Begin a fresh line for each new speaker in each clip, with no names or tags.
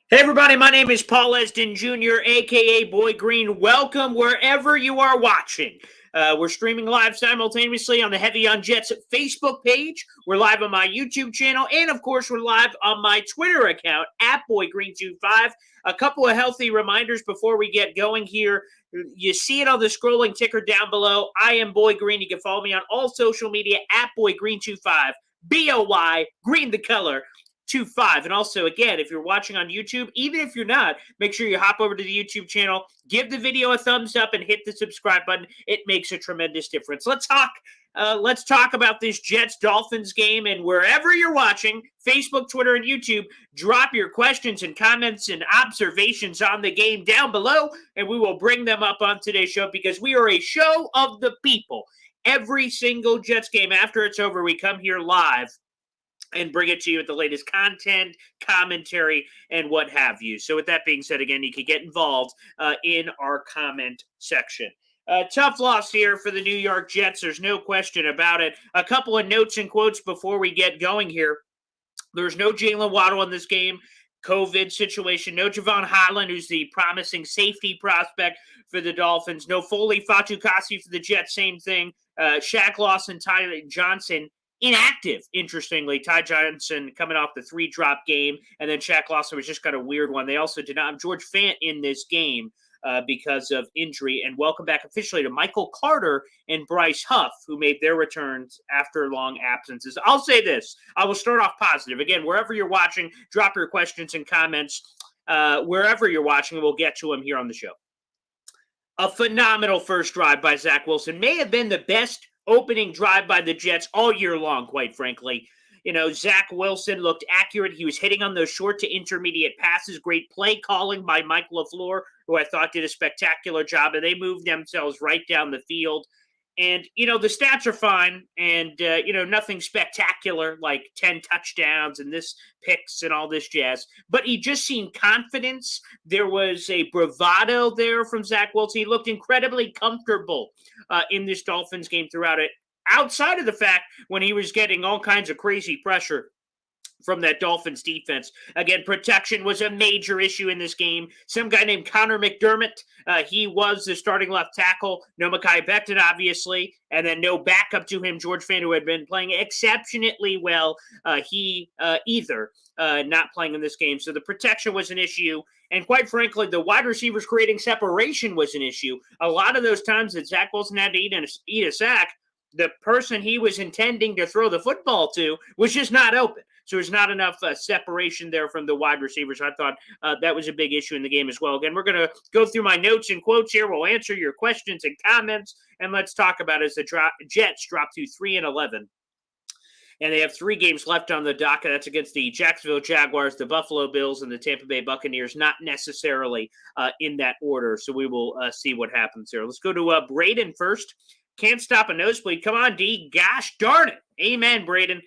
Hey everybody, my name is Paul Esden Jr., aka Boy Green. Welcome wherever you are watching. We're streaming live simultaneously on the Heavy on Jets Facebook page. We're live on my YouTube channel, and of course, we're live on my Twitter account at BoyGreen25. A couple of healthy reminders before we get going here. You see it on the scrolling ticker down below. I am Boy Green. You can follow me on all social media at BoyGreen25. BOY, green the color. 25. And also, again, if you're watching on YouTube, even if you're not, make sure you hop over to the YouTube channel, give the video a thumbs up, and hit the subscribe button. It makes a tremendous difference. Let's talk about this Jets-Dolphins game, and wherever you're watching, Facebook, Twitter, and YouTube, drop your questions and comments and observations on the game down below, and we will bring them up on today's show because we are a show of the people. Every single Jets game, after it's over, we come here live and bring it to you with the latest content, commentary, and what have you. So with that being said, again, you can get involved in our comment section. Tough loss here for the New York Jets. There's no question about it. A couple of notes and quotes before we get going here. There's no Jalen Waddle in this game. COVID situation. No Javon Holland, who's the promising safety prospect for the Dolphins. No Foley Fatukasi for the Jets. Same thing. Shaq Lawson, Tyler Johnson, inactive, interestingly. Ty Johnson coming off the 3-drop game, and then Shaq Lawson was just kind of a weird one. They also did not have George Fant in this game because of injury. And welcome back officially to Michael Carter and Bryce Huff, who made their returns after long absences. I'll say this. I will start off positive. Again, wherever you're watching, drop your questions and comments. Wherever you're watching, we'll get to them here on the show. A phenomenal first drive by Zach Wilson. May have been the best opening drive by the Jets all year long, quite frankly. You know, Zach Wilson looked accurate. He was hitting on those short to intermediate passes. Great play calling by Mike LaFleur, who I thought did a spectacular job. And they moved themselves right down the field. And, you know, the stats are fine and, nothing spectacular like 10 touchdowns and this picks and all this jazz. But he just seemed confidence. There was a bravado there from Zach Wilson. He looked incredibly comfortable in this Dolphins game throughout it, outside of the fact when he was getting all kinds of crazy pressure from that Dolphins defense. Again, protection was a major issue in this game. Some guy named Connor McDermott, he was the starting left tackle. No Mekhi Becton, obviously, and then no backup to him, George Fant, who had been playing exceptionally well. Not playing in this game. So the protection was an issue. And quite frankly, the wide receivers creating separation was an issue. A lot of those times that Zach Wilson had to eat a sack, the person he was intending to throw the football to was just not open. So there's not enough separation there from the wide receivers. I thought that was a big issue in the game as well. Again, we're going to go through my notes and quotes here. We'll answer your questions and comments, and let's talk about it as the Jets drop to 3-11. And they have 3 games left on the docket. That's against the Jacksonville Jaguars, the Buffalo Bills, and the Tampa Bay Buccaneers, not necessarily in that order. So we will see what happens there. Let's go to Braden first. Can't stop a nosebleed. Come on, D. Gosh darn it. Amen, Braden.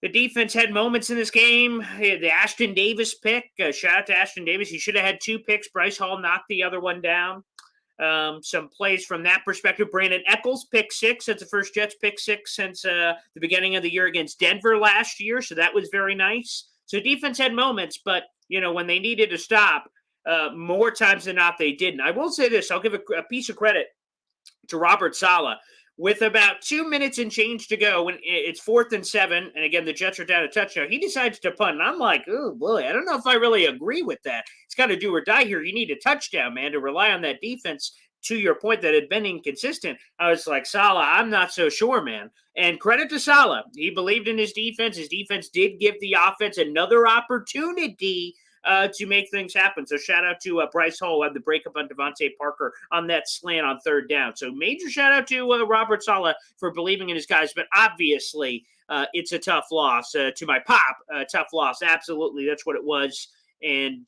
The defense had moments in this game. The Ashton Davis pick. Shout out to Ashton Davis. He should have had 2 picks. Bryce Hall knocked the other one down. Some plays from that perspective. Brandon Eccles, pick 6. That's the first Jets pick 6 since the beginning of the year against Denver last year. So that was very nice. So defense had moments, but, when they needed to stop, more times than not, they didn't. I will say this. I'll give a piece of credit to Robert Saleh. With about 2 minutes and change to go, when it's 4th and 7, and again, the Jets are down a touchdown, he decides to punt. And I'm like, oh, boy, I don't know if I really agree with that. It's got to do or die here. You need a touchdown, man, to rely on that defense. To your point that had been inconsistent, I was like, Saleh, I'm not so sure, man. And credit to Saleh. He believed in his defense. His defense did give the offense another opportunity to make things happen. So shout out to Bryce Hall, who had the breakup on Devontae Parker on that slant on 3rd down. So major shout out to Robert Saleh for believing in his guys. But obviously, it's a tough loss to my pop. Tough loss. Absolutely. That's what it was. And,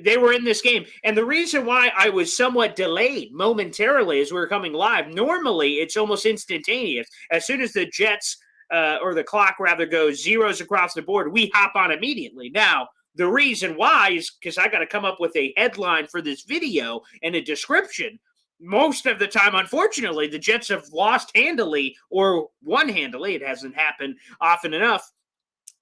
they were in this game. And the reason why I was somewhat delayed momentarily as we were coming live, normally it's almost instantaneous. As soon as the Jets or the clock rather goes zeros across the board, we hop on immediately. Now, the reason why is because I got to come up with a headline for this video and a description. Most of the time, unfortunately, the Jets have lost handily or won handily. It hasn't happened often enough.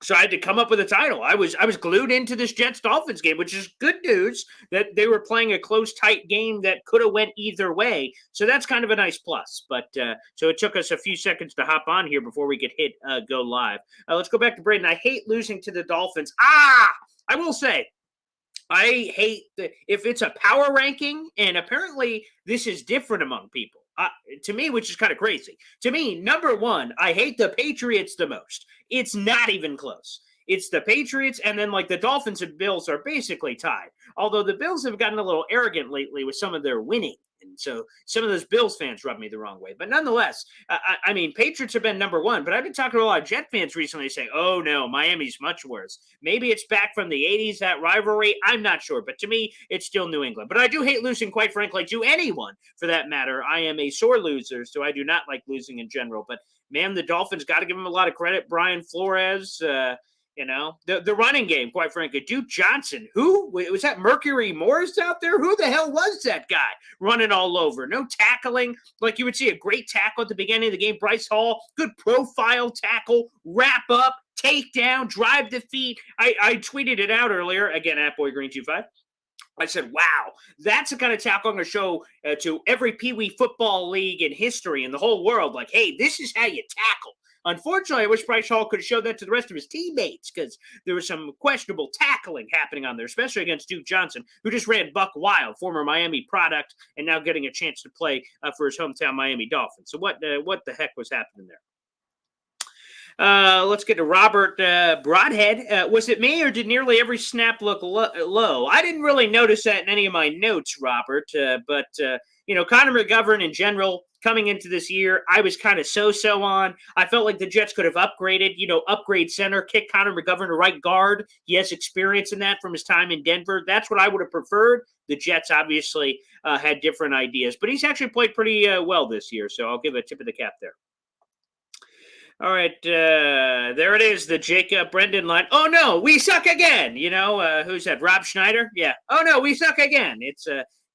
So I had to come up with a title. I was glued into this Jets Dolphins game, which is good news that they were playing a close, tight game that could have went either way. So that's kind of a nice plus. But so it took us a few seconds to hop on here before we could hit go live. Let's go back to Braden. I hate losing to the Dolphins. I will say I hate if it's a power ranking, and apparently this is different among people. To me, which is kind of crazy. To me, number one, I hate the Patriots the most. It's not even close. It's the Patriots, and then like the Dolphins and Bills are basically tied. Although the Bills have gotten a little arrogant lately with some of their winning. And so some of those Bills fans rub me the wrong way. But nonetheless, I mean, Patriots have been number one. But I've been talking to a lot of Jet fans recently saying, oh, no, Miami's much worse. Maybe it's back from the 80s, that rivalry. I'm not sure. But to me, it's still New England. But I do hate losing, quite frankly, to anyone for that matter. I am a sore loser, so I do not like losing in general. But, man, the Dolphins got to give them a lot of credit. Brian Flores, the running game, quite frankly. Duke Johnson, who was that? Mercury Morris out there? Who the hell was that guy running all over? No tackling. Like you would see a great tackle at the beginning of the game. Bryce Hall, good profile tackle, wrap up, takedown, drive the feet. I tweeted it out earlier, again, at BoyGreen25. I said, wow, that's the kind of tackle I'm going to show to every Pee Wee football league in history in the whole world. Like, hey, this is how you tackle. Unfortunately, I wish Bryce Hall could have showed that to the rest of his teammates because there was some questionable tackling happening on there, especially against Duke Johnson, who just ran buck wild, former Miami product, and now getting a chance to play for his hometown Miami Dolphins. So what the heck was happening there? Let's get to Robert Broadhead. Was it me, or did nearly every snap look low? I didn't really notice that in any of my notes, Robert, but Connor McGovern in general, coming into this year, I was kind of so-so on. I felt like the Jets could have upgraded, upgrade center, kick Connor McGovern to right guard. He has experience in that from his time in Denver. That's what I would have preferred. The Jets obviously had different ideas, but he's actually played pretty well this year, so I'll give a tip of the cap there. All right, there it is, the Jacob Brendan line. Oh, no, we suck again. Who's that, Rob Schneider? Yeah. Oh, no, we suck again. It's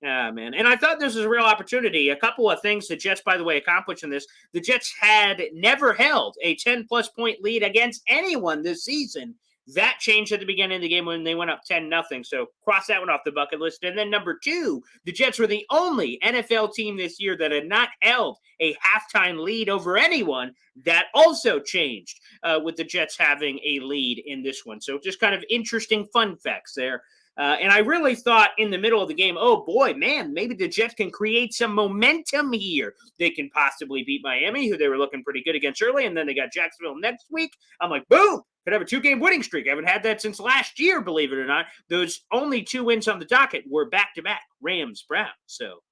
man. And I thought this was a real opportunity. A couple of things the Jets, by the way, accomplished in this. The Jets had never held a 10-plus point lead against anyone this season. That changed at the beginning of the game when they went up 10-0. So cross that one off the bucket list. And then number two, the Jets were the only NFL team this year that had not held a halftime lead over anyone. That also changed with the Jets having a lead in this one. So just kind of interesting fun facts there. And I really thought in the middle of the game, oh boy, man, maybe the Jets can create some momentum here. They can possibly beat Miami, who they were looking pretty good against early, and then they got Jacksonville next week. I'm like, boom, could have a 2-game winning streak. I haven't had that since last year, believe it or not. Those only 2 wins on the docket were back-to-back, Rams-Browns. So,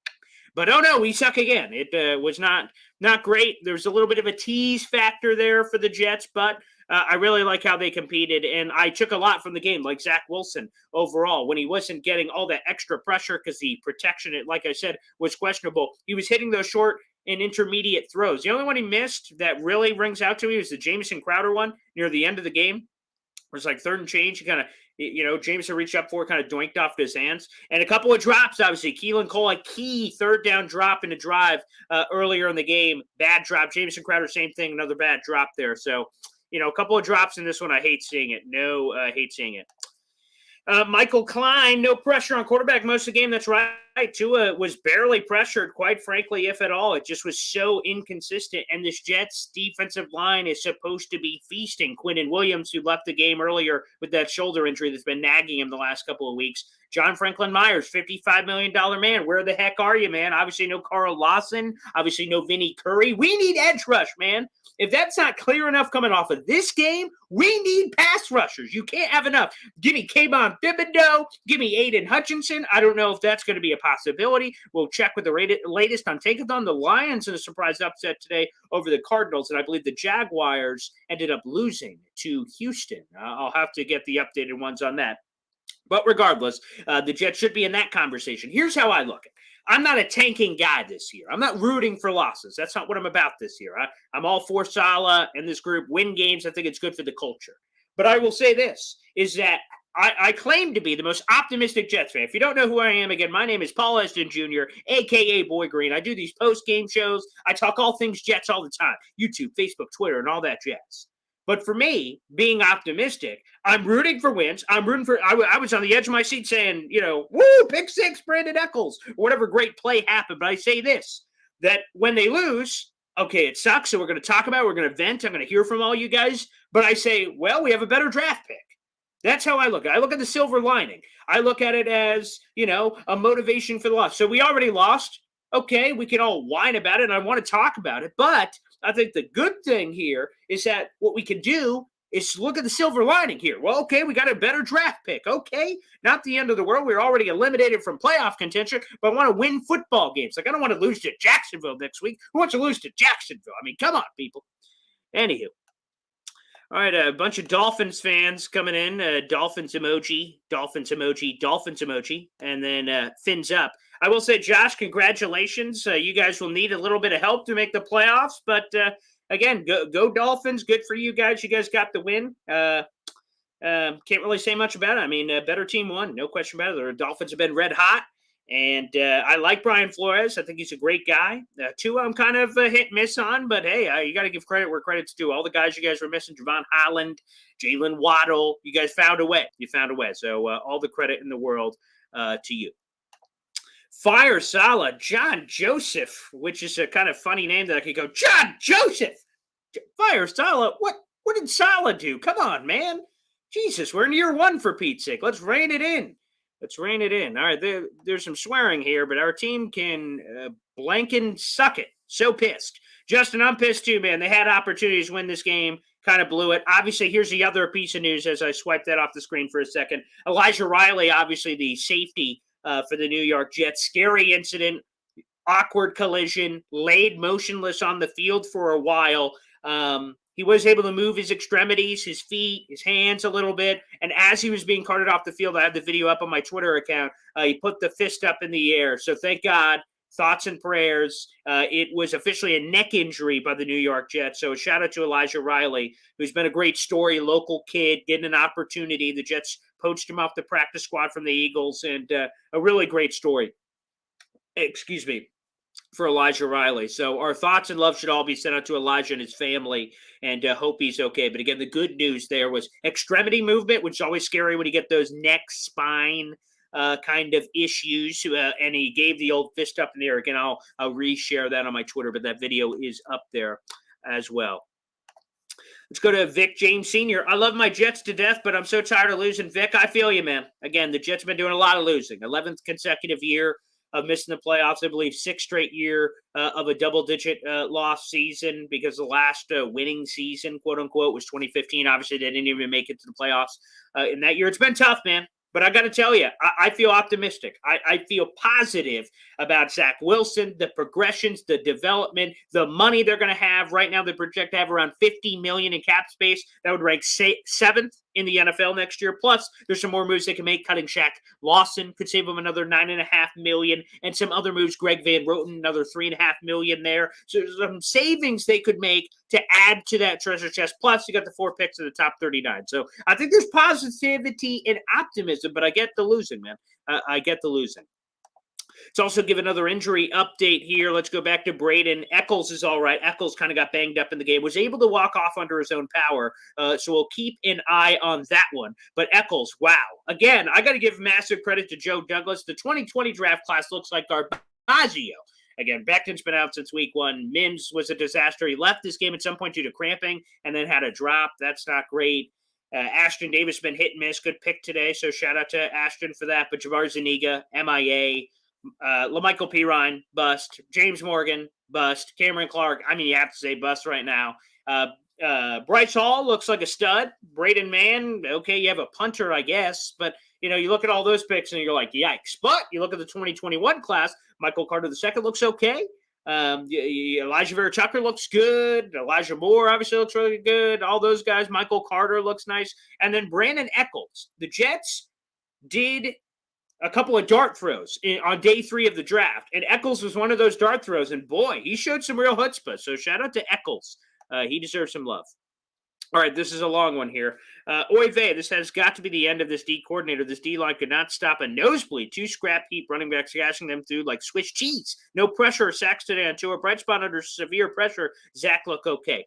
but oh no, we suck again. It was not great. There's a little bit of a tease factor there for the Jets, but I really like how they competed, and I took a lot from the game, like Zach Wilson overall, when he wasn't getting all that extra pressure because the protection, like I said, was questionable. He was hitting those short and intermediate throws. The only one he missed that really rings out to me was the Jamison Crowder one near the end of the game. It was like third and change. He kind of, Jameson reached up for it, kind of doinked off his hands. And a couple of drops, obviously. Keelan Cole, a key third down drop in a drive earlier in the game. Bad drop. Jamison Crowder, same thing, another bad drop there. So, a couple of drops in this one. I hate seeing it. Hate seeing it. Michael Klein, no pressure on quarterback most of the game. That's right. Tua was barely pressured, quite frankly, if at all. It just was so inconsistent. And this Jets defensive line is supposed to be feasting. Quinnen Williams, who left the game earlier with that shoulder injury that's been nagging him the last couple of weeks. John Franklin Myers, $55 million man. Where the heck are you, man? Obviously no Carl Lawson. Obviously no Vinny Curry. We need edge rush, man. If that's not clear enough coming off of this game, we need pass rushers. You can't have enough. Give me Kayvon Thibodeau. Give me Aiden Hutchinson. I don't know if that's going to be a possibility. We'll check with the latest on Tankathon. The Lions in a surprise upset today over the Cardinals, and I believe the Jaguars ended up losing to Houston. I'll have to get the updated ones on that. But regardless, the Jets should be in that conversation. Here's how I look at it. I'm not a tanking guy this year. I'm not rooting for losses. That's not what I'm about this year. I'm all for Saleh and this group win games. I think it's good for the culture. But I will say this, is that I claim to be the most optimistic Jets fan. If you don't know who I am, again, my name is Paul Eston Jr., a.k.a. Boy Green. I do these post-game shows. I talk all things Jets all the time. YouTube, Facebook, Twitter, and all that jazz. But for me, being optimistic, I'm rooting for wins. I'm rooting for. I was on the edge of my seat saying, woo, pick six, Brandon Eccles, or whatever great play happened. But I say this, that when they lose, okay, it sucks. So we're going to talk about it. We're going to vent. I'm going to hear from all you guys. But I say, well, we have a better draft pick. That's how I look at it. I look at the silver lining. I look at it as, a motivation for the loss. So we already lost. Okay, we can all whine about it, and I want to talk about it. But I think the good thing here is that what we can do is look at the silver lining here. Well, okay, we got a better draft pick. Okay, not the end of the world. We're already eliminated from playoff contention, but I want to win football games. Like, I don't want to lose to Jacksonville next week. Who wants to lose to Jacksonville? I mean, come on, people. Anywho. All right, a bunch of Dolphins fans coming in. Dolphins emoji, Dolphins emoji, Dolphins emoji, and then fins up. I will say, Josh, congratulations. You guys will need a little bit of help to make the playoffs. But, again, go Dolphins. Good for you guys. You guys got the win. Can't really say much about it. I mean, better team won. No question about it. The Dolphins have been red hot. And I like Brian Flores. I think he's a great guy. Tua, I'm kind of hit miss on, but hey, you got to give credit where credit's due. All the guys you guys were missing, Javon Holland, Jalen Waddle, you guys found a way. You found a way. So all the credit in the world to you. Fire Sala, John Joseph, which is a kind of funny name that I could go, John Joseph! Fire Sala, what did Sala do? Come on, man. Jesus, we're in year one for Pete's sake. Let's rein it in. Let's rein it in. All right, there's some swearing here, but our team can blanking suck it. So pissed. Justin, I'm pissed too, man. They had opportunities to win this game, kind of blew it. Obviously, here's the other piece of news as I swipe that off the screen for a second. Elijah Riley, obviously the safety for the New York Jets. Scary incident, awkward collision, laid motionless on the field for a while. He was able to move his extremities, his feet, his hands a little bit. And as he was being carted off the field, I have the video up on my Twitter account. He put the fist up in the air. So thank God, thoughts and prayers. It was officially a neck injury by the New York Jets. So a shout out to Elijah Riley, who's been a great story, local kid, getting an opportunity. The Jets poached him off the practice squad from the Eagles, and a really great story. Excuse me. For Elijah Riley. So our thoughts and love should all be sent out to Elijah and his family, and hope he's okay. But again, the good news there was extremity movement, which is always scary when you get those neck, spine kind of issues. And he gave the old fist up in the air. Again, I'll reshare that on my Twitter, but that video is up there as well. Let's go to Vic James Sr. I love my Jets to death, but I'm so tired of losing. Vic, I feel you, man. Again, the Jets have been doing a lot of losing. 11th consecutive year of missing the playoffs. I believe 6th straight year of a double-digit loss season, because the last winning season, quote-unquote, was 2015. Obviously, they didn't even make it to the playoffs in that year. It's been tough, man. But I got to tell you, I feel optimistic. I feel positive about Zach Wilson, the progressions, the development, the money they're going to have. Right now, they project to have around $50 million in cap space. That would rank 7th in the NFL next year. Plus, there's some more moves they can make. Cutting Shaq Lawson could save them another $9.5 million, and some other moves. Greg Van Roten, another $3.5 million there. So there's some savings they could make to add to that treasure chest. Plus, you got the 4 picks in the top 39. So I think there's positivity and optimism, but I get the losing, man. I get the losing. Let's also give another injury update here. Let's go back to Braden. Eccles is all right. Eccles kind of got banged up in the game, was able to walk off under his own power. So we'll keep an eye on that one. But Eccles, wow. Again, I got to give massive credit to Joe Douglas. The 2020 draft class looks like Garbaggio. Again, Becton's been out since week 1. Mims was a disaster. He left this game at some point due to cramping and then had a drop. That's not great. Ashton Davis been hit and miss. Good pick today, so shout out to Ashton for that. But Javar Zuniga, MIA. LaMichael Pirine, bust. James Morgan, bust. Cameron Clark, I mean, you have to say bust right now. Bryce Hall looks like a stud. Braden Mann, okay, you have a punter, I guess. But, you look at all those picks and you're like, yikes. But you look at the 2021 class, Michael Carter II looks okay. Elijah Vera Tucker looks good. Elijah Moore obviously looks really good. All those guys. Michael Carter looks nice. And then Brandon Eccles. The Jets did a couple of dart throws on day 3 of the draft. And Eccles was one of those dart throws. And boy, he showed some real chutzpah. So shout out to Eccles. He deserves some love. All right, this is a long one here. Oy vey, this has got to be the end of this D coordinator. This D line could not stop a nosebleed. Two scrap heap running backs gashing them through like Swiss cheese. No pressure or sacks today on Tua. Bright spot under severe pressure. Zach look okay.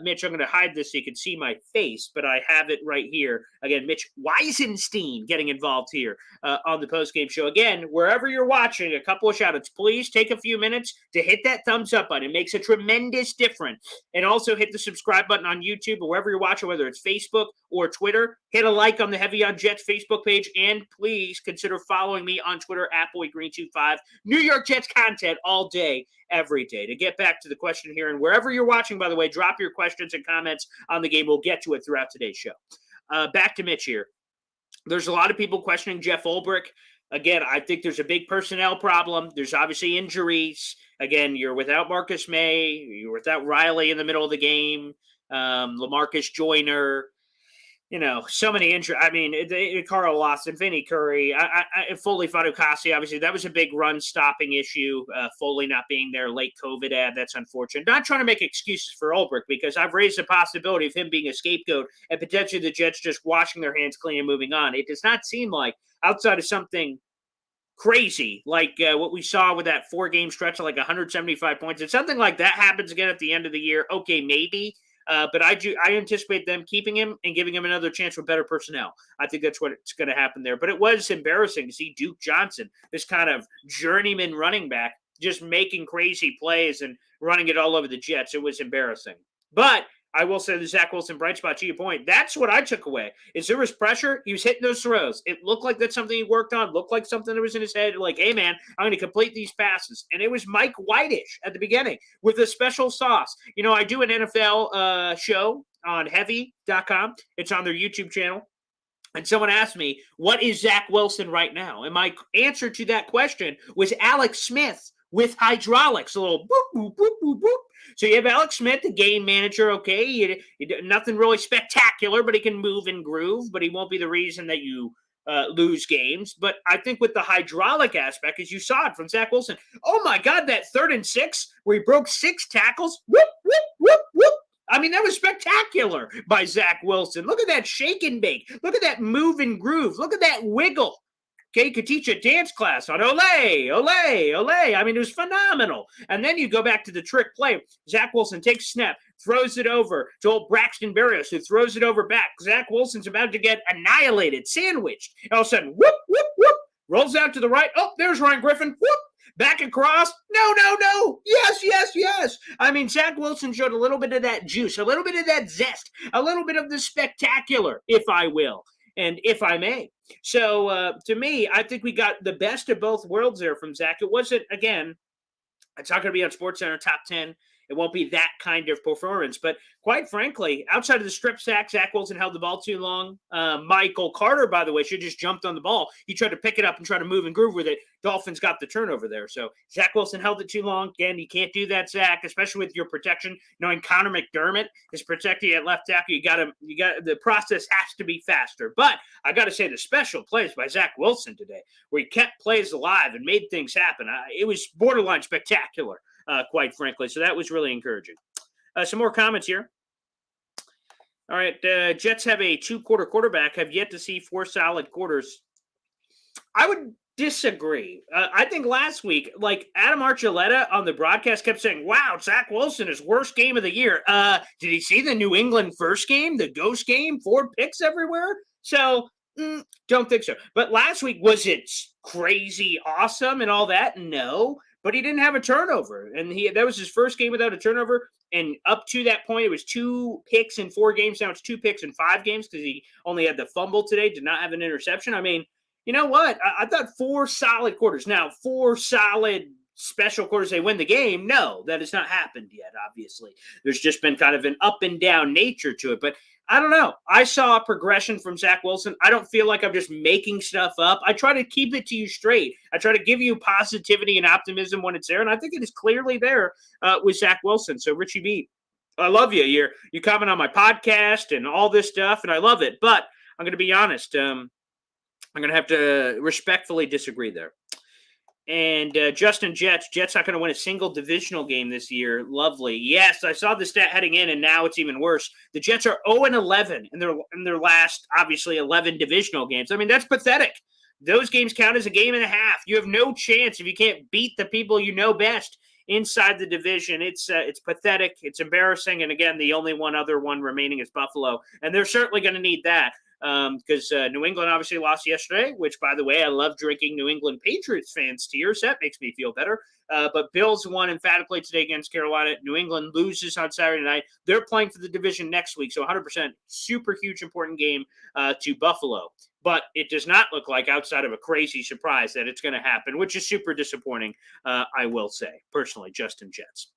Mitch, I'm going to hide this so you can see my face, but I have it right here. Again, Mitch Weisenstein getting involved here on the postgame show. Again, wherever you're watching, a couple of shout-outs. Please take a few minutes to hit that thumbs up button. It makes a tremendous difference. And also hit the subscribe button on YouTube or wherever you're watching, whether it's Facebook or Twitter. Hit a like on the Heavy on Jets Facebook page, and please consider following me on Twitter at BoyGreen25. New York Jets content all day, every day. To get back to the question here, and wherever you're watching, by the way, drop your questions and comments on the game. We'll get to it throughout today's show. Back to Mitch here. There's a lot of people questioning Jeff Ulbrich. Again, I think there's a big personnel problem. There's obviously injuries. Again, you're without Marcus May. You're without Riley in the middle of the game. LaMarcus Joyner. So many injuries. I mean, Carl Lawson, Vinny Curry, Foley Fadukasi, obviously, that was a big run-stopping issue. Foley not being there, late COVID ad, that's unfortunate. Not trying to make excuses for Ulbrich, because I've raised the possibility of him being a scapegoat and potentially the Jets just washing their hands clean and moving on. It does not seem like, outside of something crazy, like what we saw with that 4-game stretch of like 175 points, if something like that happens again at the end of the year, okay, maybe. But I anticipate them keeping him and giving him another chance with better personnel. I think that's what's going to happen there. But it was embarrassing to see Duke Johnson, this kind of journeyman running back, just making crazy plays and running it all over the Jets. It was embarrassing. But I will say the Zach Wilson bright spot, to your point, that's what I took away. Is there was pressure. He was hitting those throws. It looked like that's something he worked on. Looked like something that was in his head. Like, hey, man, I'm going to complete these passes. And it was Mike Whitish at the beginning with a special sauce. I do an NFL show on heavy.com. It's on their YouTube channel. And someone asked me, what is Zach Wilson right now? And my answer to that question was Alex Smith with hydraulics, a little boop, boop, boop, boop, boop. So you have Alex Smith, the game manager, okay? Nothing really spectacular, but he can move and groove, but he won't be the reason that you lose games. But I think with the hydraulic aspect, as you saw it from Zach Wilson, oh my God, that 3rd and 6 where he broke 6 tackles, whoop, whoop, whoop, whoop. I mean, that was spectacular by Zach Wilson. Look at that shake and bake. Look at that move and groove. Look at that wiggle. Okay, you could teach a dance class on ole, ole, ole. I mean, it was phenomenal. And then you go back to the trick play. Zach Wilson takes snap, throws it over to old Braxton Berrios, who throws it over back. Zach Wilson's about to get annihilated, sandwiched. All of a sudden, whoop, whoop, whoop, rolls out to the right. Oh, there's Ryan Griffin. Whoop, back across. No, no, no. Yes, yes, yes. I mean, Zach Wilson showed a little bit of that juice, a little bit of that zest, a little bit of the spectacular, if I will. And if I may. So to me, I think we got the best of both worlds there from Zach. It wasn't, again, it's not going to be on SportsCenter top 10. It won't be that kind of performance. But quite frankly, outside of the strip sack, Zach Wilson held the ball too long. Michael Carter, by the way, should have just jumped on the ball. He tried to pick it up and try to move and groove with it. Dolphins got the turnover there. So Zach Wilson held it too long. Again, you can't do that, Zach, especially with your protection. Knowing Connor McDermott is protecting at left tackle, you got the process has to be faster. But I got to say, the special plays by Zach Wilson today, where he kept plays alive and made things happen, it was borderline spectacular. Quite frankly. So that was really encouraging. Some more comments here. All right. Jets have a 2-quarter quarterback, have yet to see 4 solid quarters. I would disagree. I think last week, like Adam Archuleta on the broadcast kept saying, wow, Zach Wilson is worst game of the year. Did he see the New England first game, the ghost game, 4 picks everywhere? So don't think so. But last week, was it crazy awesome and all that? No. But he didn't have a turnover, and that was his first game without a turnover. And up to that point, it was 2 picks in 4 games. Now it's 2 picks in 5 games because he only had the fumble today, did not have an interception. I mean, you know what? I thought 4 solid quarters. Now, 4 solid special quarters, they win the game. No, that has not happened yet, obviously. There's just been kind of an up and down nature to it. But I don't know. I saw a progression from Zach Wilson. I don't feel like I'm just making stuff up. I try to keep it to you straight. I try to give you positivity and optimism when it's there, and I think it is clearly there with Zach Wilson. So, Richie B, I love you. You comment on my podcast and all this stuff, and I love it. But I'm going to be honest. I'm going to have to respectfully disagree there. And Justin Jets not going to win a single divisional game this year. Lovely. Yes, I saw the stat heading in, and now it's even worse. The Jets are 0-11 in their last, obviously, 11 divisional games. I mean, that's pathetic. Those games count as a game and a half. You have no chance if you can't beat the people you know best inside the division. It's pathetic. It's embarrassing. And again, the only other one remaining is Buffalo, and they're certainly going to need that. Because New England obviously lost yesterday, which, by the way, I love drinking New England Patriots fans' tears. That makes me feel better. But Bills won emphatically today against Carolina. New England loses on Saturday night. They're playing for the division next week, so 100% super huge important game to Buffalo. But it does not look like, outside of a crazy surprise, that it's going to happen, which is super disappointing, I will say, personally, Justin Jets.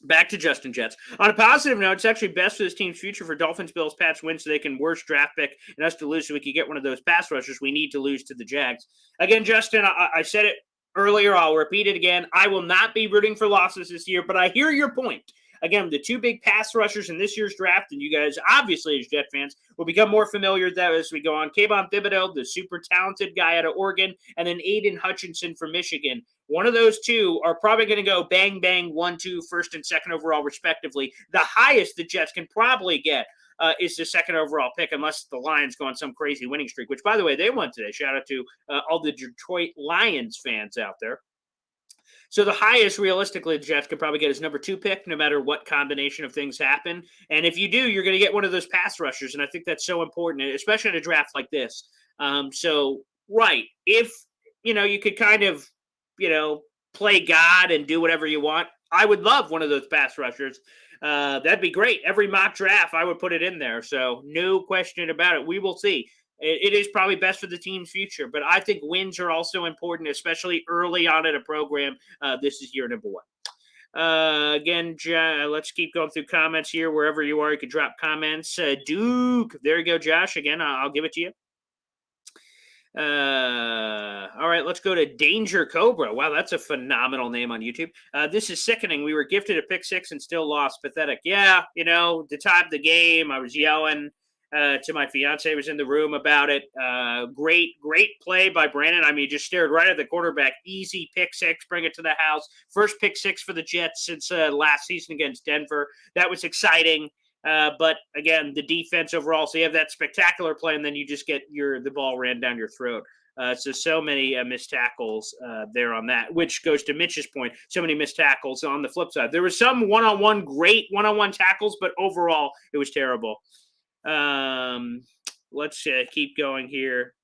Back to Justin Jets. On a positive note, it's actually best for this team's future for Dolphins, Bills, Pats win so they can worst draft pick and us to lose so we can get one of those pass rushers we need to lose to the Jags. Again, Justin, I said it earlier. I'll repeat it again. I will not be rooting for losses this year, but I hear your point. Again, the two big pass rushers in this year's draft, and you guys, obviously, as Jet fans, will become more familiar with that as we go on. Kayvon Thibodeau, the super talented guy out of Oregon, and then Aiden Hutchinson from Michigan. One of those two are probably going to go bang, bang, 1, 2, first and second overall, respectively. The highest the Jets can probably get is the second overall pick, unless the Lions go on some crazy winning streak, which, by the way, they won today. Shout out to all the Detroit Lions fans out there. So the highest, realistically, the Jets could probably get his number 2 pick, no matter what combination of things happen. And if you do, you're going to get one of those pass rushers, and I think that's so important, especially in a draft like this. Right, if you could kind of play God and do whatever you want, I would love one of those pass rushers. That'd be great. Every mock draft, I would put it in there. So no question about it. We will see. It is probably best for the team's future, but I think wins are also important, especially early on in a program. This is year number 1. Again, let's keep going through comments here. Wherever you are, you can drop comments. Duke, there you go, Josh. Again, I'll give it to you. All right, let's go to Danger Cobra. Wow, that's a phenomenal name on YouTube. This is sickening. We were gifted a pick 6 and still lost. Pathetic. Yeah, the time of the game, I was yelling to my fiance, was in the room about it. Great play by Brandon. I mean, just stared right at the quarterback. Easy pick 6, bring it to the house. First pick 6 for the Jets since last season against Denver. That was exciting. But again, the defense overall. So you have that spectacular play, and then you just get the ball ran down your throat. So many missed tackles there on that, which goes to Mitch's point. So many missed tackles on the flip side. There was some great one-on-one tackles, but overall it was terrible. Let's keep going here.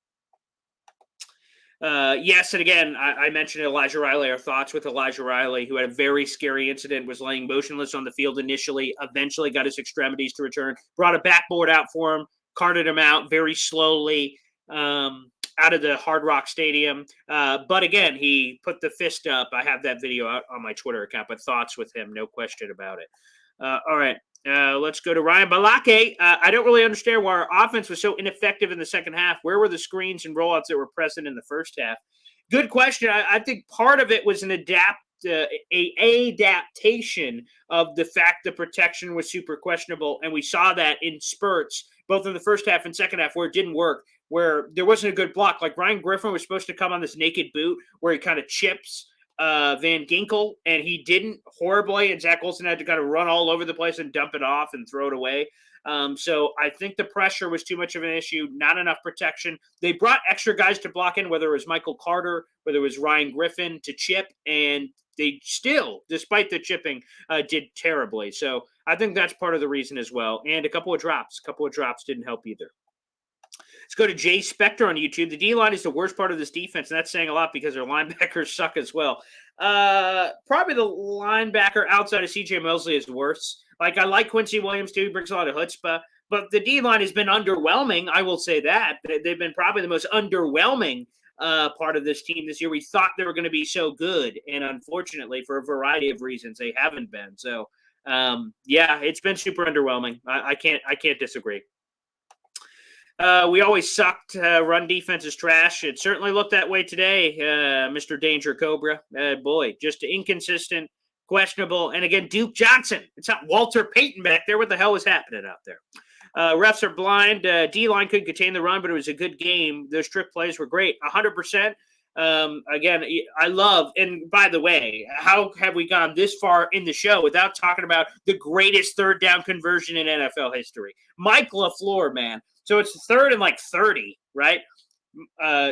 Yes, and again, I mentioned Elijah Riley. Our thoughts with Elijah Riley, who had a very scary incident, was laying motionless on the field initially, eventually got his extremities to return, brought a backboard out for him, carted him out very slowly out of the Hard Rock Stadium. But again, he put the fist up. I have that video out on my Twitter account, but thoughts with him, no question about it. All right. Let's go to Ryan Balake. I don't really understand why our offense was so ineffective in the second half. Where were the screens and rollouts that were present in the first half? Good question. I think part of it was an adaptation of the fact the protection was super questionable, and we saw that in spurts, both in the first half and second half, where it didn't work, where there wasn't a good block. Like Ryan Griffin was supposed to come on this naked boot where he kind of chips Van Ginkel, and he didn't horribly, and Zach Wilson had to kind of run all over the place and dump it off and throw it away. So I think the pressure was too much of an issue, not enough protection. They brought extra guys to block in, whether it was Michael Carter, whether it was Ryan Griffin to chip, and they still, despite the chipping, did terribly. So I think that's part of the reason as well. And a couple of drops didn't help either. Let's go to Jay Spector on YouTube. The D-line is the worst part of this defense, and that's saying a lot because their linebackers suck as well. Probably the linebacker outside of C.J. Mosley is worse. Like, I like Quincy Williams, too. He brings a lot of chutzpah. But the D-line has been underwhelming. I will say that. They've been probably the most underwhelming part of this team this year. We thought they were going to be so good, and unfortunately, for a variety of reasons, they haven't been. So, yeah, it's been super underwhelming. I can't disagree. We always sucked. Run defense is trash. It certainly looked that way today, Mr. Danger Cobra. Boy, just inconsistent, questionable. And again, Duke Johnson. It's not Walter Payton back there. What the hell was happening out there? Refs are blind. D-line couldn't contain the run, but it was a good game. Those trick plays were great. 100%. Again, I love, and by the way, how have we gone this far in the show without talking about the greatest third down conversion in NFL history? Mike LaFleur, man. So it's third and like 30, right?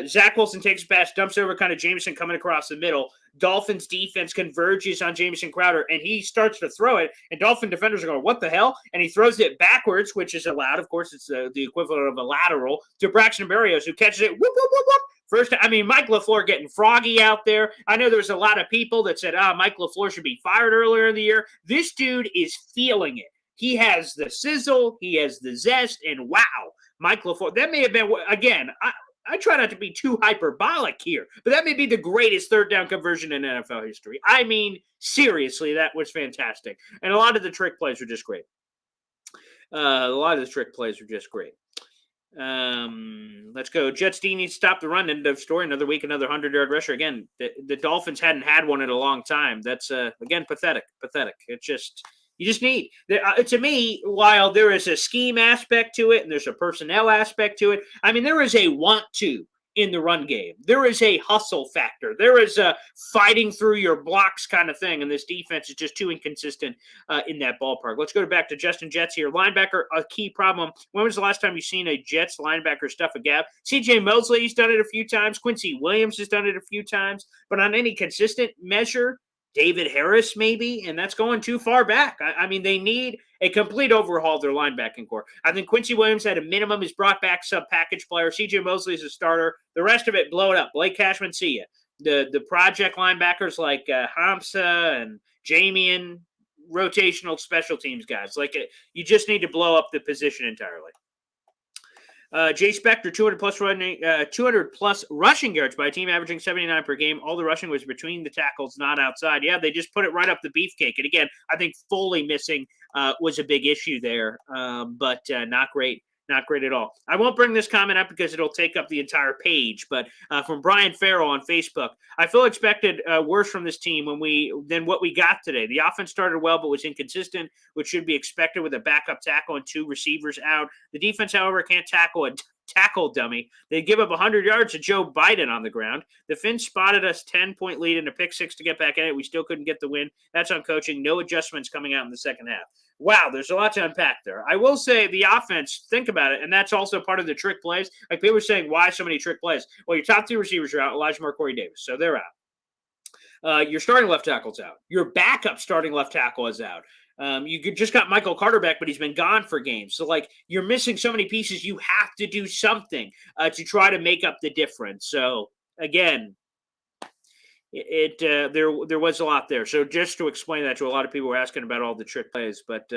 Zach Wilson takes a pass, dumps over kind of Jameson coming across the middle. Dolphins defense converges on Jamison Crowder, and he starts to throw it, and Dolphin defenders are going, what the hell? And he throws it backwards, which is allowed. Of course, it's the equivalent of a lateral to Braxton Berrios, who catches it. Whoop, whoop, whoop, whoop. First, I mean, Mike LaFleur getting froggy out there. I know there was a lot of people that said, Mike LaFleur should be fired earlier in the year. This dude is feeling it. He has the sizzle. He has the zest. And wow, Mike LaFleur, that may have been, again, I try not to be too hyperbolic here, but that may be the greatest third down conversion in NFL history. I mean, seriously, that was fantastic. And a lot of the trick plays were just great. Let's go. Jets D needs to stop the run. End of story. Another week, another 100-yard rusher. Again, the Dolphins hadn't had one in a long time. That's, again, pathetic. It's just... You just need, to me, while there is a scheme aspect to it and there's a personnel aspect to it, I mean, there is a want to in the run game. There is a hustle factor. There is a fighting through your blocks kind of thing, and this defense is just too inconsistent in that ballpark. Let's go back to Justin Jets here. Linebacker, a key problem. When was the last time you seen a Jets linebacker stuff a gap? C.J. Mosley's done it a few times. Quincy Williams has done it a few times. But on any consistent measure, David Harris, maybe, and that's going too far back. I mean, they need a complete overhaul of their linebacking core. I think Quincy Williams at a minimum is brought back sub-package player. C.J. Mosley is a starter. The rest of it, blow it up. Blake Cashman, see ya. The project linebackers like Hamza and Jamian, rotational special teams guys. You just need to blow up the position entirely. Jay Spector, 200 plus rushing yards by a team averaging 79 per game. All the rushing was between the tackles, not outside. Yeah, they just put it right up the beefcake. And again, I think Foley missing was a big issue there, but not great. Not great at all. I won't bring this comment up because it'll take up the entire page, but from Brian Farrell on Facebook, I feel expected worse from this team than what we got today. The offense started well, but was inconsistent, which should be expected with a backup tackle and two receivers out. The defense, however, can't tackle a tackle dummy. They give up 100 yards to Joe Biden on the ground. The Finns spotted us 10-point lead and a pick six to get back in it. We still couldn't get the win. That's on coaching. No adjustments coming out in the second half. Wow, there's a lot to unpack there. I will say the offense, think about it, and that's also part of the trick plays. Like people were saying, why so many trick plays? Well, your top two receivers are out, Elijah Moore, Corey Davis, so they're out. Your starting left tackle's out. Your backup starting left tackle is out. You just got Michael Carter back, but he's been gone for games. So, you're missing so many pieces. You have to do something to try to make up the difference. So, again, there was a lot there. So, just to explain that to a lot of people who were asking about all the trick plays, but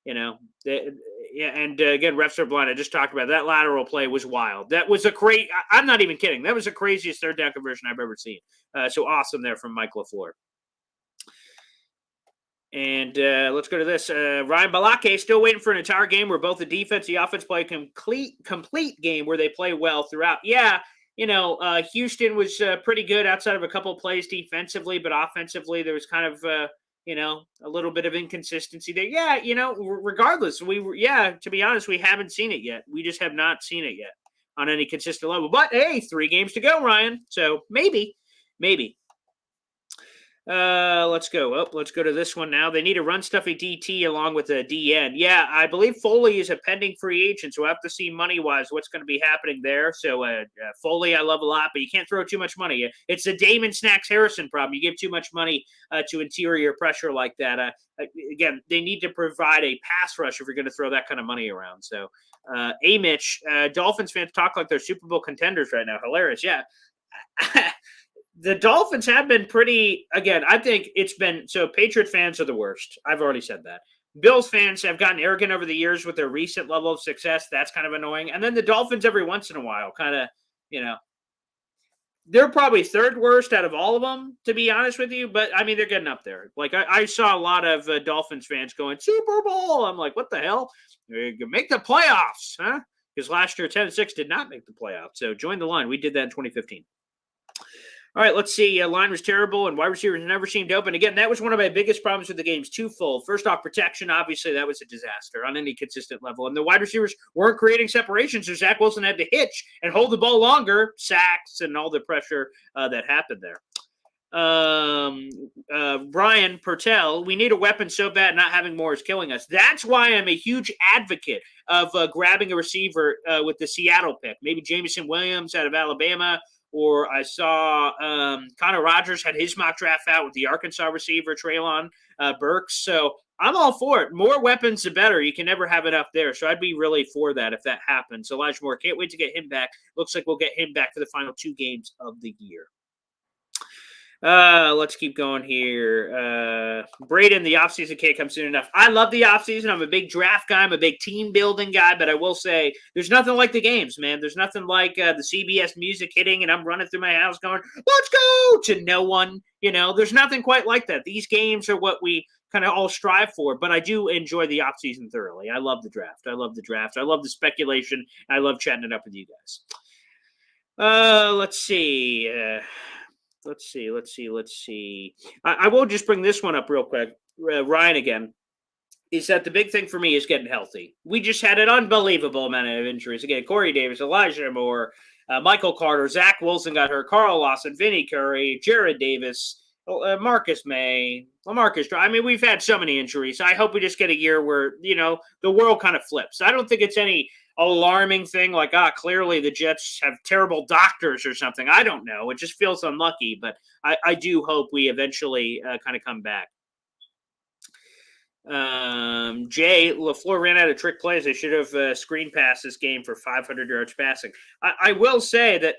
again, refs are blind. I just talked about it. That lateral play was wild. That was I'm not even kidding. That was the craziest third down conversion I've ever seen. So awesome there from Mike LaFleur. And let's go to this. Ryan Balake still waiting for an entire game where both the defense and the offense play a complete game where they play well throughout. Yeah, Houston was pretty good outside of a couple of plays defensively, but offensively there was kind of, a little bit of inconsistency there. Yeah, regardless, to be honest, we haven't seen it yet. We just have not seen it yet on any consistent level. But, hey, 3 games to go, Ryan. So maybe. Let's go. Let's go to this one now. They need a run stuffy DT along with a DN. Yeah, I believe Foley is a pending free agent, so we'll have to see money-wise what's going to be happening there. So Foley I love a lot, but you can't throw too much money. It's the Damon Snacks Harrison problem. You give too much money to interior pressure like that. Again, they need to provide a pass rush if you're going to throw that kind of money around. So, Mitch, Dolphins fans talk like they're Super Bowl contenders right now. Hilarious, yeah. The Dolphins have been pretty, again, I think Patriot fans are the worst. I've already said that. Bills fans have gotten arrogant over the years with their recent level of success. That's kind of annoying. And then the Dolphins every once in a while kind of, they're probably third worst out of all of them, to be honest with you. But, I mean, they're getting up there. I saw a lot of Dolphins fans going, Super Bowl. I'm like, what the hell? Make the playoffs, huh? Because last year, 10-6 did not make the playoffs. So join the line. We did that in 2015. All right, let's see. Line was terrible, and wide receivers never seemed open. Again, that was one of my biggest problems with the game's twofold. First off, protection. Obviously, that was a disaster on any consistent level. And the wide receivers weren't creating separation, so Zach Wilson had to hitch and hold the ball longer, sacks, and all the pressure that happened there. Brian Pertel, we need a weapon so bad, not having more is killing us. That's why I'm a huge advocate of grabbing a receiver with the Seattle pick. Maybe Jameson Williams out of Alabama, or I saw Connor Rogers had his mock draft out with the Arkansas receiver, Treylon Burks. So I'm all for it. More weapons, the better. You can never have enough there. So I'd be really for that if that happens. Elijah Moore, can't wait to get him back. Looks like we'll get him back for the final 2 games of the year. Let's keep going here. Braden, the offseason can't come soon enough. I love the offseason. I'm a big draft guy. I'm a big team building guy, but I will say there's nothing like the games, man. There's nothing like the CBS music hitting and I'm running through my house going, let's go, to no one. There's nothing quite like that. These games are what we kind of all strive for, but I do enjoy the offseason thoroughly. I love the draft. I love the speculation. I love chatting it up with you guys. Let's see. Let's see. I will just bring this one up real quick. Ryan again. Is that the big thing for me is getting healthy. We just had an unbelievable amount of injuries. Again, Corey Davis, Elijah Moore, Michael Carter, Zach Wilson got hurt, Carl Lawson, Vinny Curry, Jared Davis, Marcus May, LaMarcus. I mean, we've had so many injuries. I hope we just get a year where, the world kind of flips. I don't think it's any alarming thing like, clearly the Jets have terrible doctors or something. I don't know. It just feels unlucky, but I do hope we eventually kind of come back. Jay, LaFleur ran out of trick plays. They should have screen passed this game for 500 yards passing. I will say that,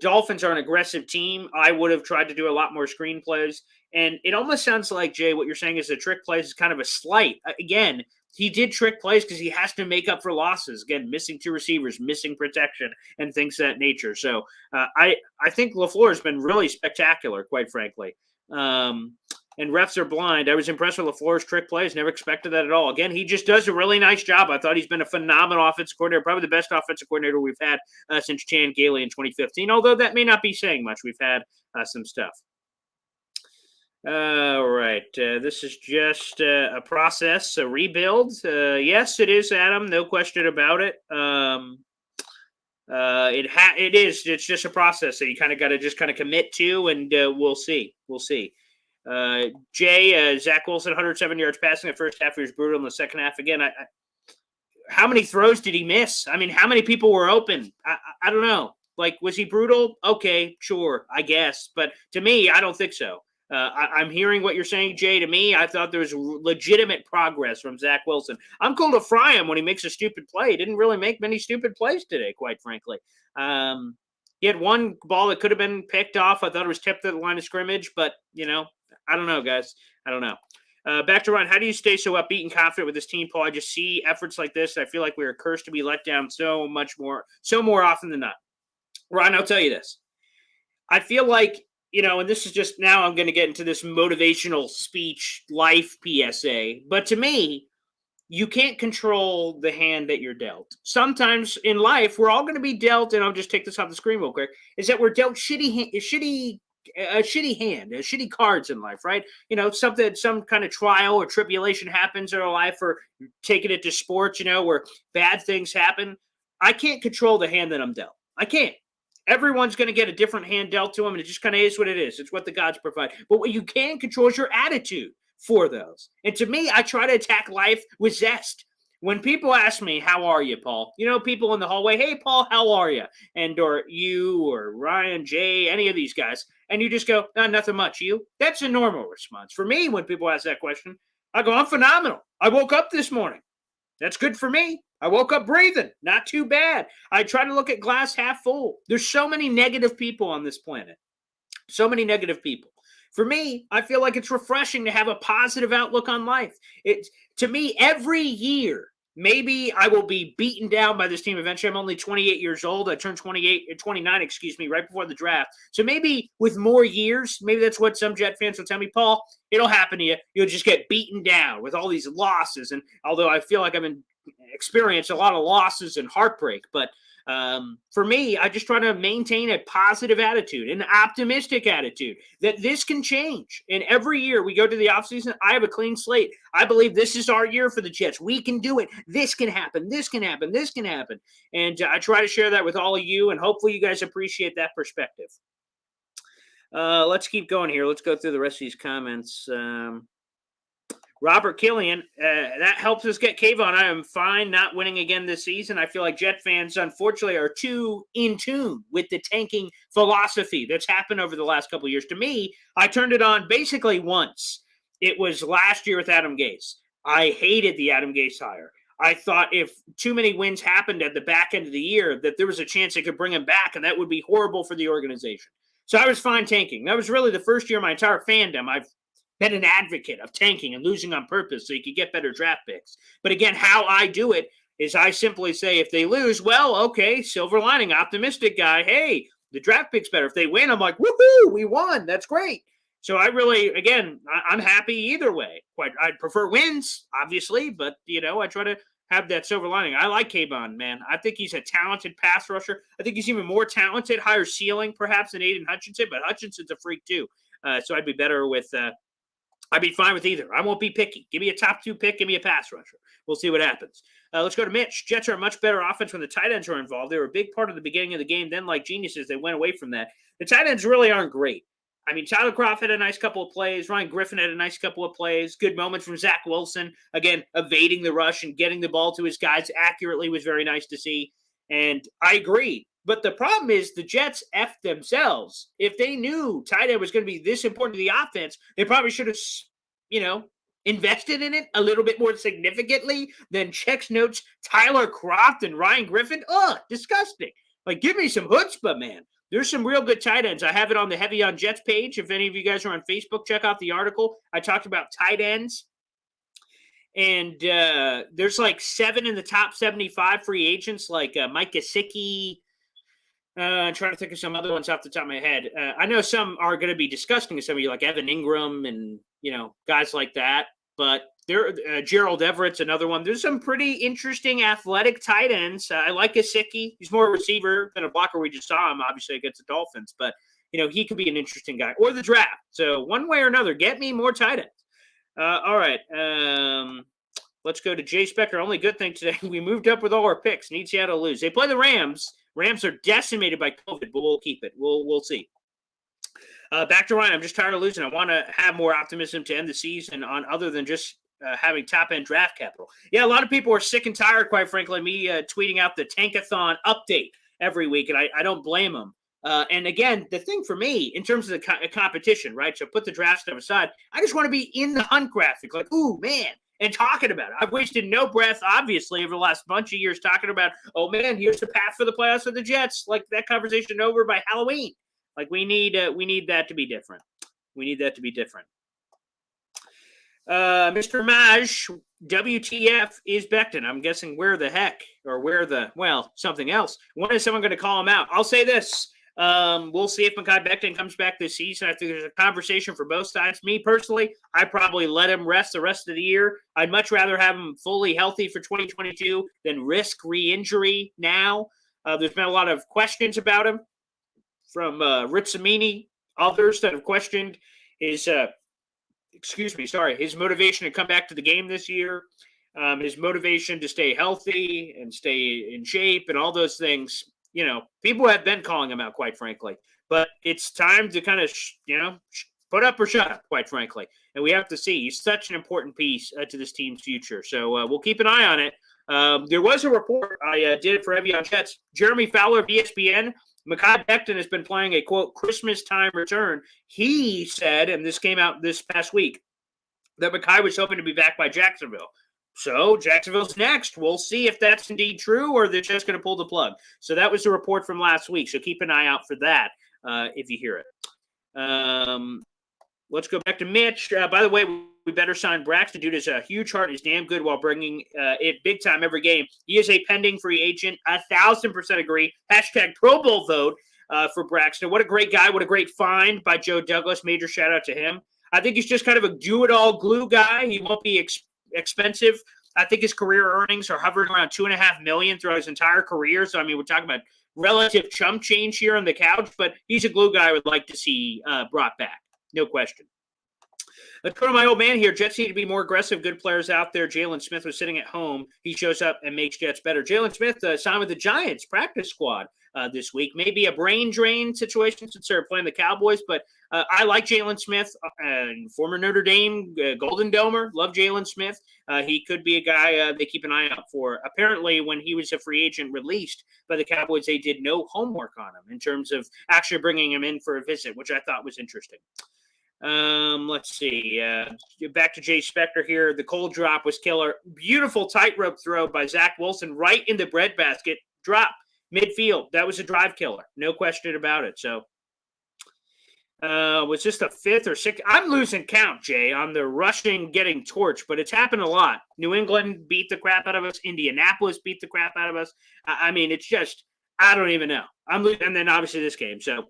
Dolphins are an aggressive team. I would have tried to do a lot more screen plays. And it almost sounds like, Jay, what you're saying is the trick plays is kind of a slight. Again, he did trick plays because he has to make up for losses. Again, missing 2 receivers, missing protection, and things of that nature. So I think LaFleur has been really spectacular, quite frankly. And refs are blind. I was impressed with LaFleur's trick plays. Never expected that at all. Again, he just does a really nice job. I thought he's been a phenomenal offensive coordinator, probably the best offensive coordinator we've had since Chan Gailey in 2015, although that may not be saying much. We've had some stuff. All right. This is just a process, a rebuild. Yes, it is, Adam. No question about it. It is. It's just a process that you kind of got to just kind of commit to, and we'll see. We'll see. Jay, Zach Wilson, 107 yards passing. The first half, he was brutal. In the second half, again, how many throws did he miss? I mean, how many people were open? I don't know. Like, was he brutal? Okay, sure, I guess. But to me, I don't think so. I'm hearing what you're saying, Jay. To me, I thought there was legitimate progress from Zach Wilson. I'm cool to fry him when he makes a stupid play. He didn't really make many stupid plays today, quite frankly. He had one ball that could have been picked off. I thought it was tipped at the line of scrimmage, but, I don't know, guys. I don't know. Back to Ryan. How do you stay so upbeat and confident with this team, Paul? I just see efforts like this. I feel like we are cursed to be let down so more often than not. Ryan, I'll tell you this. I feel like, and this is just now I'm going to get into this motivational speech life PSA. But to me, you can't control the hand that you're dealt. Sometimes in life, we're all going to be dealt, and I'll just take this off the screen real quick, is that we're dealt shitty cards in life, right? Some kind of trial or tribulation happens in our life, or taking it to sports, where bad things happen. I can't control the hand that I'm dealt. I can't. Everyone's going to get a different hand dealt to them, and it just kind of is what it is. It's what the gods provide. But what you can control is your attitude for those. And to me, I try to attack life with zest. When people ask me, how are you, Paul? People in the hallway, hey, Paul, how are you? Or you or Ryan, Jay, any of these guys. And you just go, nothing much. You? That's a normal response. For me, when people ask that question, I go, I'm phenomenal. I woke up this morning. That's good for me. I woke up breathing. Not too bad. I try to look at glass half full. There's so many negative people on this planet. So many negative people. For me, I feel like it's refreshing to have a positive outlook on life. To me, every year, maybe I will be beaten down by this team eventually. I'm only 28 years old. I turned 29, right before the draft. So maybe with more years, maybe that's what some Jet fans will tell me, Paul, it'll happen to you. You'll just get beaten down with all these losses. And although I feel like I've experienced a lot of losses and heartbreak, but For me, I just try to maintain a positive attitude, an optimistic attitude that this can change. And every year we go to the offseason, I have a clean slate. I believe this is our year for the Jets. We can do it. This can happen. This can happen. This can happen. And I try to share that with all of you, and hopefully you guys appreciate that perspective. Let's keep going here. Let's go through the rest of these comments. Robert Killian, that helps us get Kayvon. I am fine not winning again this season. I feel like Jet fans, unfortunately, are too in tune with the tanking philosophy that's happened over the last couple of years. To me, I turned it on basically once. It was last year with Adam Gase. I hated the Adam Gase hire. I thought if too many wins happened at the back end of the year, that there was a chance they could bring him back, and that would be horrible for the organization. So I was fine tanking. That was really the first year of my entire fandom I've been an advocate of tanking and losing on purpose so you could get better draft picks. But again, how I do it is I simply say if they lose, well, okay, silver lining, optimistic guy. Hey, the draft pick's better. If they win, I'm like, woohoo, we won. That's great. So I really, again, I'm happy either way. I'd prefer wins, obviously, but, I try to have that silver lining. I like Kayvon, man. I think he's a talented pass rusher. I think he's even more talented, higher ceiling perhaps than Aiden Hutchinson, but Hutchinson's a freak too. So I'd be better with I'd be fine with either. I won't be picky. Give me a top 2 pick. Give me a pass rusher. We'll see what happens. Let's go to Mitch. Jets are a much better offense when the tight ends are involved. They were a big part of the beginning of the game. Then, like geniuses, they went away from that. The tight ends really aren't great. I mean, Tyler Kroft had a nice couple of plays. Ryan Griffin had a nice couple of plays. Good moments from Zach Wilson. Again, evading the rush and getting the ball to his guys accurately was very nice to see. And I agree. But the problem is the Jets F themselves. If they knew tight end was going to be this important to the offense, they probably should have, invested in it a little bit more significantly than checks notes Tyler Kroft and Ryan Griffin. Ugh, disgusting. Like, give me some chutzpah, man. There's some real good tight ends. I have it on the Heavy on Jets page. If any of you guys are on Facebook, check out the article. I talked about tight ends. And there's like 7 in the top 75 free agents, like Mike Gesicki. I'm trying to think of some other ones off the top of my head. I know some are going to be disgusting to some of you, like Evan Ingram and, guys like that. But Gerald Everett's another one. There's some pretty interesting athletic tight ends. I like Gesicki. He's more a receiver than a blocker. We just saw him, obviously, against the Dolphins. But, he could be an interesting guy. Or the draft. So one way or another, get me more tight ends. All right. Let's go to Jay Spector. Only good thing today, we moved up with all our picks. Need Seattle to lose. They play the Rams. Rams are decimated by COVID, but we'll keep it. We'll see. Back to Ryan. I'm just tired of losing. I want to have more optimism to end the season on other than just having top-end draft capital. Yeah, a lot of people are sick and tired, quite frankly, me tweeting out the Tankathon update every week, and I don't blame them. And again, the thing for me, in terms of the competition, right, so put the draft stuff aside, I just want to be in the hunt graphic, like, ooh, man, and talking about it. I've wasted no breath, obviously, over the last bunch of years talking about, oh, man, here's the path for the playoffs for the Jets. Like, that conversation over by Halloween. Like, we need that to be different. We need that to be different. Mr. Maj, WTF is Becton. I'm guessing where the heck or something else. When is someone going to call him out? I'll say this. We'll see if Mekhi Becton comes back this season. I think there's a conversation for both sides. Me personally, I probably let him rest the rest of the year. I'd much rather have him fully healthy for 2022 than risk re-injury now. There's been a lot of questions about him from Rip Cimini, others that have questioned his motivation to come back to the game this year, his motivation to stay healthy and stay in shape and all those things. People have been calling him out, quite frankly. But it's time to kind of, put up or shut up, quite frankly. And we have to see. He's such an important piece to this team's future. So we'll keep an eye on it. There was a report. I did it for Heavy on Jets. Jeremy Fowler of ESPN. Mekhi Becton has been playing a, quote, Christmas time return. He said, and this came out this past week, that Mekhi was hoping to be back by Jacksonville. So Jacksonville's next. We'll see if that's indeed true or they're just going to pull the plug. So that was the report from last week. So keep an eye out for that if you hear it. Let's go back to Mitch. By the way, we better sign Braxton. Dude is a huge heart. He's damn good while bringing it big time every game. He is a pending free agent. 1,000% agree. Hashtag Pro Bowl vote for Braxton. What a great guy. What a great find by Joe Douglas. Major shout out to him. I think he's just kind of a do-it-all glue guy. He won't be expensive. I think his career earnings are hovering around $2.5 million throughout his entire career. So, I mean, we're talking about relative chump change here on the couch, but he's a glue guy I would like to see brought back. No question. Let's go to my old man here. Jets need to be more aggressive. Good players out there. Jalen Smith was sitting at home. He shows up and makes Jets better. Jalen Smith signed with the Giants practice squad this week. Maybe a brain drain situation since they're playing the Cowboys, but I like Jalen Smith, former Notre Dame Golden Domer. Love Jalen Smith. He could be a guy they keep an eye out for. Apparently, when he was a free agent released by the Cowboys, they did no homework on him in terms of actually bringing him in for a visit, which I thought was interesting. Let's see. Back to Jay Spector here. The cold drop was killer. Beautiful tightrope throw by Zach Wilson right in the breadbasket. Drop midfield. That was a drive killer. No question about it. So, was this the fifth or sixth? I'm losing count, Jay, on the rushing getting torched, but it's happened a lot. New England beat the crap out of us. Indianapolis beat the crap out of us. I mean, it's just, I don't even know. And then obviously this game. So,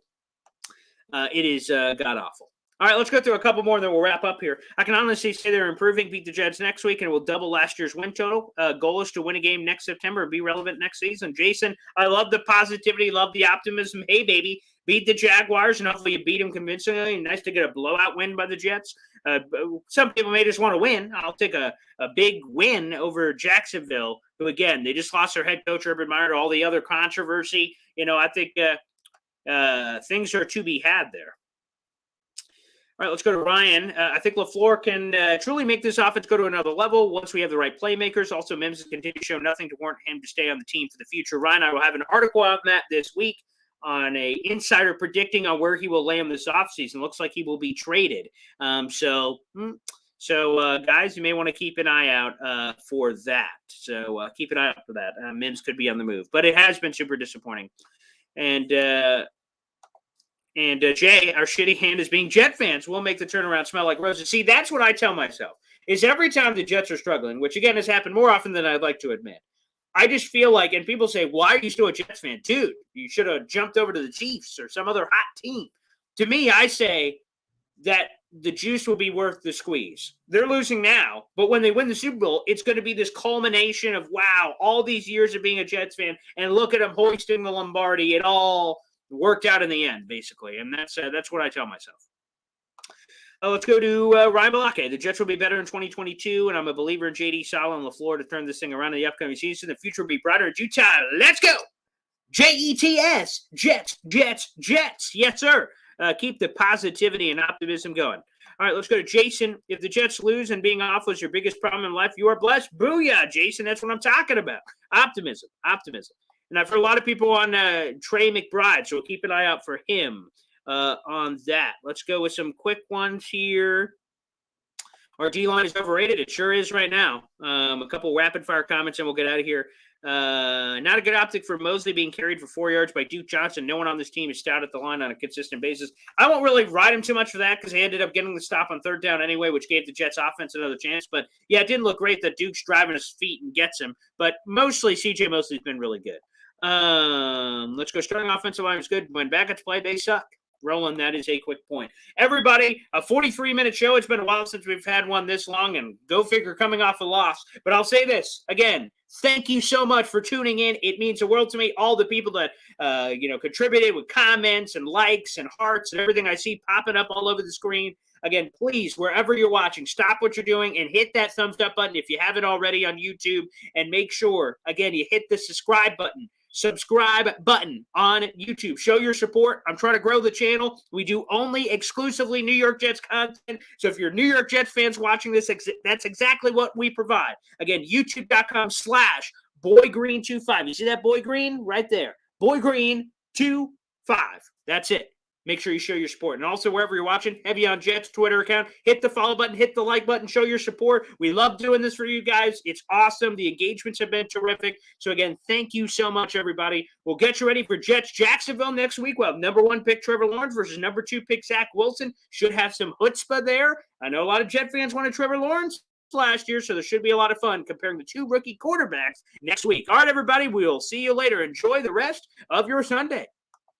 it is god-awful. All right, let's go through a couple more, and then we'll wrap up here. I can honestly say they're improving, beat the Jets next week, and will double last year's win total. Goal is to win a game next September and be relevant next season. Jason, I love the positivity, love the optimism. Hey, baby, beat the Jaguars, and hopefully you beat them convincingly. Nice to get a blowout win by the Jets. Some people may just want to win. I'll take a big win over Jacksonville, who, again, they just lost their head coach, Urban Meyer, to all the other controversy. You know, I think things are to be had there. All right, let's go to Ryan. I think LaFleur can truly make this offense go to another level once we have the right playmakers. Also, Mims has continued to show nothing to warrant him to stay on the team for the future. Ryan, I will have an article on that this week on a insider predicting on where he will land this offseason. Looks like he will be traded. So, guys, you may want to keep an eye out for that. So keep an eye out for that. Mims could be on the move. But it has been super disappointing. And Jay, our shitty hand as being Jet fans will make the turnaround smell like roses. See, that's what I tell myself, is every time the Jets are struggling, which, again, has happened more often than I'd like to admit, I just feel like, and people say, why are you still a Jets fan? Dude, you should have jumped over to the Chiefs or some other hot team. To me, I say that the juice will be worth the squeeze. They're losing now, but when they win the Super Bowl, it's going to be this culmination of, wow, all these years of being a Jets fan, and look at them hoisting the Lombardi. It all worked out in the end, basically, and that's what I tell myself. Let's go to Ryan Balake. The Jets will be better in 2022, and I'm a believer in J.D. Sala and LaFleur to turn this thing around in the upcoming season. The future will be brighter in Utah. Let's go! Jets, Jets, Jets, Jets. Yes, sir. Keep the positivity and optimism going. All right, let's go to Jason. If the Jets lose and being off was your biggest problem in life, you are blessed. Booyah, Jason. That's what I'm talking about. Optimism. And I've heard a lot of people on Trey McBride, so we'll keep an eye out for him on that. Let's go with some quick ones here. Our D-line is overrated. It sure is right now. A couple rapid-fire comments, and we'll get out of here. Not a good optic for Mosley being carried for 4 yards by Duke Johnson. No one on this team is stout at the line on a consistent basis. I won't really ride him too much for that because they ended up getting the stop on third down anyway, which gave the Jets offense another chance. But, yeah, it didn't look great that Duke's driving his feet and gets him. But mostly, C.J. Mosley's been really good. Let's go. Starting offensive line is good. When Baggett's play, they suck. Roland, that is a quick point. Everybody, a 43-minute show. It's been a while since we've had one this long, and go figure, coming off a loss. But I'll say this again. Thank you so much for tuning in. It means the world to me. All the people that contributed with comments and likes and hearts and everything I see popping up all over the screen. Again, please, wherever you're watching, stop what you're doing and hit that thumbs up button if you haven't already on YouTube. And make sure, again, you hit the subscribe button on YouTube. Show your support. I'm trying to grow the channel. We do only exclusively New York Jets content. So if you're New York Jets fans watching this, that's exactly what we provide. Again, youtube.com/boygreen25. You see that Boy Green right there? Boygreen25. That's it. Make sure you show your support. And also, wherever you're watching, Heavy on Jets Twitter account, hit the follow button, hit the like button, show your support. We love doing this for you guys. It's awesome. The engagements have been terrific. So, again, thank you so much, everybody. We'll get you ready for Jets Jacksonville next week. We'll have number 1 pick Trevor Lawrence versus number 2 pick Zach Wilson. Should have some chutzpah there. I know a lot of Jet fans wanted Trevor Lawrence last year, so there should be a lot of fun comparing the 2 rookie quarterbacks next week. All right, everybody, we'll see you later. Enjoy the rest of your Sunday.